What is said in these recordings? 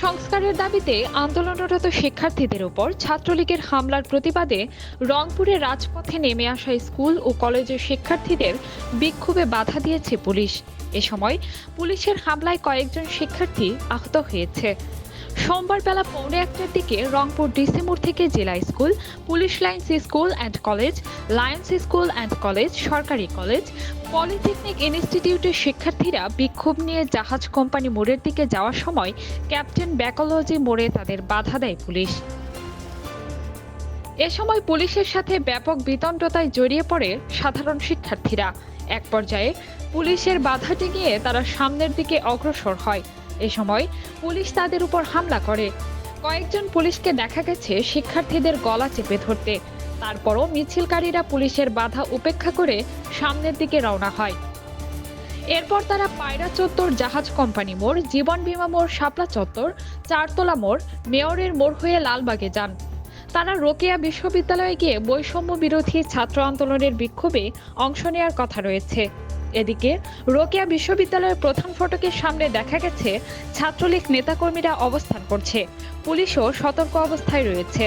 সংস্কারের দাবিতে আন্দোলনরত শিক্ষার্থীদের উপর ছাত্রলীগের হামলার প্রতিবাদে রংপুরে রাজপথে নেমে আসা স্কুল ও কলেজের শিক্ষার্থীদের বিক্ষোভে বাধা দিয়েছে পুলিশ। এ সময় পুলিশের হামলায় কয়েকজন শিক্ষার্থী আহত হয়েছে। সোমবার বেলা 1:45টার দিকে রংপুর ডিসি মোড় থেকে জেলা school, police lines school and college, Lions school and college, সরকারি কলেজ, পলিটেকনিক ইনস্টিটিউটের শিক্ষার্থীরা বিক্ষোভ নিয়ে জাহাজ কোম্পানি মোড়ের দিকে যাওয়ার সময় ক্যাপ্টেন ব্যাকোলজি মোড়ে তাদের বাধা দেয় পুলিশ। এ সময় পুলিশের সাথে ব্যাপক বিতণ্ডতায় জড়িয়ে পড়ে সাধারণ শিক্ষার্থীরা। এক পর্যায়ে পুলিশের বাধা ডিঙিয়ে তারা সামনের দিকে অগ্রসর হয়। এ সময় পুলিশ তাদের উপর হামলা করে। কয়েকজন পুলিশকে দেখা গেছে শিক্ষার্থীদের গলা চেপে ধরতে। তারপরও মিছিলকারীরা পুলিশের বাধা উপেক্ষা করে সামনের দিকে রওনা হয়। এরপর তারা পায়রা চত্বর, জাহাজ কোম্পানি মোড়, জীবন বীমা মোড়, শাপলা চত্বর, চারতলা মোড়, মেয়রের মোড় হয়ে লালবাগে যান। তারা রোকেয়া বিশ্ববিদ্যালয়ে গিয়ে বৈষম্য বিরোধী ছাত্র আন্দোলনের বিক্ষোভে অংশ নেওয়ার কথা রয়েছে। এদিকে রোকেয়া বিশ্ববিদ্যালয়ের প্রধান ফটকের সামনে দেখা গেছে ছাত্রলীগ নেতাকর্মীরা অবস্থান করছে। পুলিশও সতর্ক অবস্থায় রয়েছে।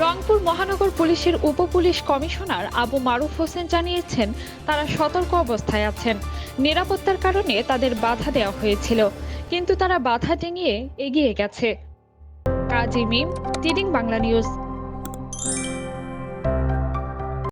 রংপুর মহানগর পুলিশের উপপুলিশ কমিশনার আবু মারুফ হোসেন জানিয়েছেন, তারা সতর্ক অবস্থায় আছেন। নিরাপত্তার কারণে তাদের বাধা দেওয়া হয়েছিল, কিন্তু তারা বাধা ডিঙিয়ে এগিয়ে গেছে। কাজী মিম, টিডিং বাংলা নিউজ।